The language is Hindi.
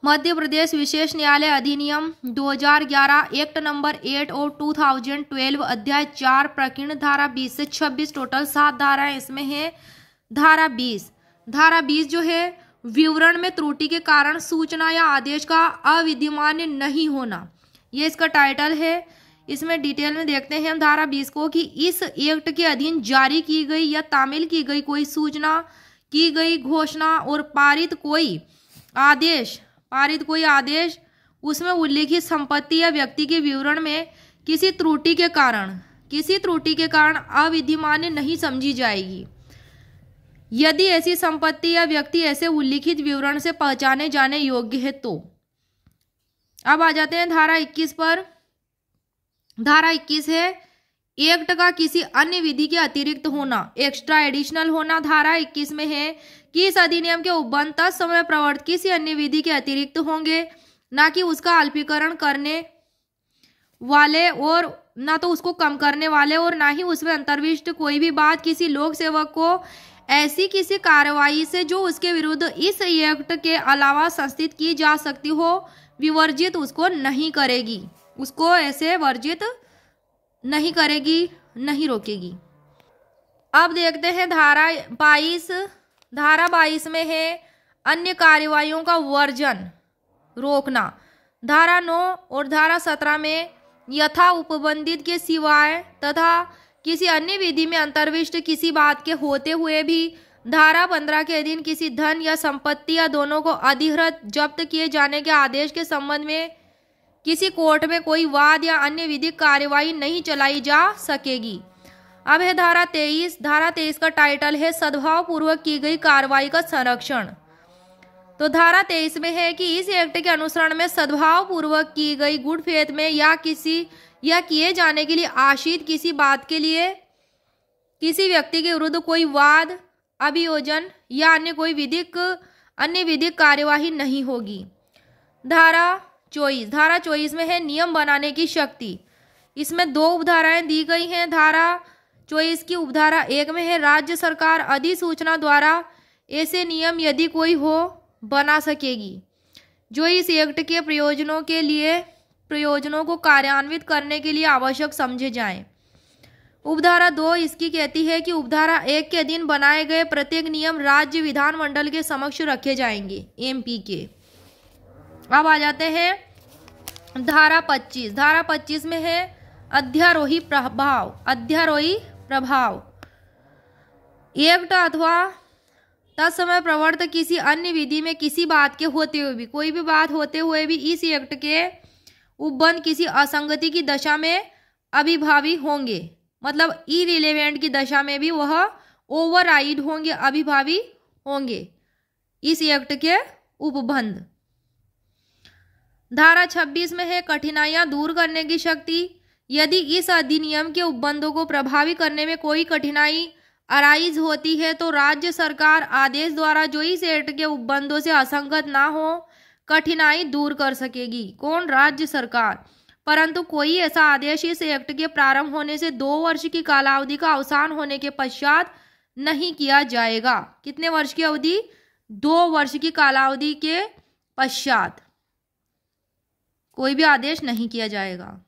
मध्य प्रदेश विशेष न्यायालय अधिनियम 2011 एक्ट नंबर 8 और 2012 अध्याय 4 प्रकीर्ण धारा 20 से 26 टोटल 7 धाराएं इसमें है। धारा 20 जो है विवरण में त्रुटि के कारण सूचना या आदेश का अविद्यमान नहीं होना, ये इसका टाइटल है। इसमें डिटेल में देखते हैं हम धारा 20 को कि इस एक्ट के अधीन जारी की गई या तामील की गई कोई सूचना, की गई घोषणा और पारित कोई आदेश उसमें उल्लिखित संपत्ति या व्यक्ति के विवरण में किसी त्रुटि के कारण अविद्यमान नहीं समझी जाएगी यदि ऐसी संपत्ति या व्यक्ति ऐसे उल्लिखित विवरण से पहचाने जाने योग्य है तो। अब आ जाते हैं धारा 21 पर। धारा 21 है एक्ट का किसी अन्य विधि के अतिरिक्त होना, एक्स्ट्रा एडिशनल होना। धारा 21 में है कि इस अधिनियम के उपबंध तत्समय प्रवर्तित किसी अन्य विधि के अतिरिक्त होंगे, ना कि उसका अल्पीकरण करने वाले और ना तो उसको कम करने वाले, और ना ही उसमें अंतर्विष्ट कोई भी बात किसी लोक सेवक को ऐसी किसी कार्रवाई से जो उसके विरुद्ध इस एक्ट के अलावा संस्थित की जा सकती हो विवर्जित उसको नहीं करेगी, उसको ऐसे वर्जित नहीं करेगी, नहीं रोकेगी। अब देखते हैं धारा 22। धारा 22 में है अन्य कार्यवाहियों का वर्जन रोकना। धारा 9 और धारा 17 में यथा उपबंधित के सिवाय तथा किसी अन्य विधि में अंतर्विष्ट किसी बात के होते हुए भी धारा 15 के अधीन किसी धन या संपत्ति या दोनों को अधिकृत जब्त किए जाने के आदेश के संबंध में किसी कोर्ट में कोई वाद या अन्य विधिक कार्यवाही नहीं चलाई जा सकेगी। अब है धारा 23। धारा 23 का टाइटल है सद्भाव पूर्वक की गई कार्रवाई का संरक्षण। तो धारा 23 में है कि इस एक्ट के अनुसरण में सद्भाव पूर्वक की गई गुड फेथ में या किए जाने के लिए आशित किसी बात के लिए किसी व्यक्ति के विरुद्ध कोई वाद, अभियोजन या अन्य विधिक कार्यवाही नहीं होगी। धारा 24 में है नियम बनाने की शक्ति। इसमें 2 उपधाराएं दी गई हैं। धारा 24 की उपधारा 1 में है राज्य सरकार अधिसूचना द्वारा ऐसे नियम यदि कोई हो बना सकेगी जो इस एक्ट के प्रयोजनों को कार्यान्वित करने के लिए आवश्यक समझे जाएं। उपधारा 2 इसकी कहती है कि उपधारा 1 के अधीन बनाए गए प्रत्येक नियम राज्य विधानमंडल के समक्ष रखे जाएंगे, एमपी के। अब आ जाते हैं धारा 25। धारा 25 में है अध्यारोही प्रभाव। एक्ट अथवा तत्समय प्रवर्त किसी अन्य विधि में किसी बात के होते हुए भी, कोई भी बात होते हुए भी इस एक्ट के उपबंध किसी असंगति की दशा में अभिभावी होंगे, मतलब इरिलेवेंट की दशा में भी वह ओवरराइड होंगे, अभिभावी होंगे इस एक्ट के उपबंध। धारा 26 में है कठिनाइयां दूर करने की शक्ति। यदि इस अधिनियम के उपबंधों को प्रभावी करने में कोई कठिनाई अराइज होती है तो राज्य सरकार आदेश द्वारा जो इस एक्ट के उपबंधों से असंगत ना हो कठिनाई दूर कर सकेगी। कौन? राज्य सरकार। परंतु कोई ऐसा आदेश इस एक्ट के प्रारंभ होने से 2 वर्ष की कालावधि का अवसान होने के पश्चात नहीं किया जाएगा। कितने वर्ष की अवधि? 2 वर्ष की कालावधि के पश्चात कोई भी आदेश नहीं किया जाएगा।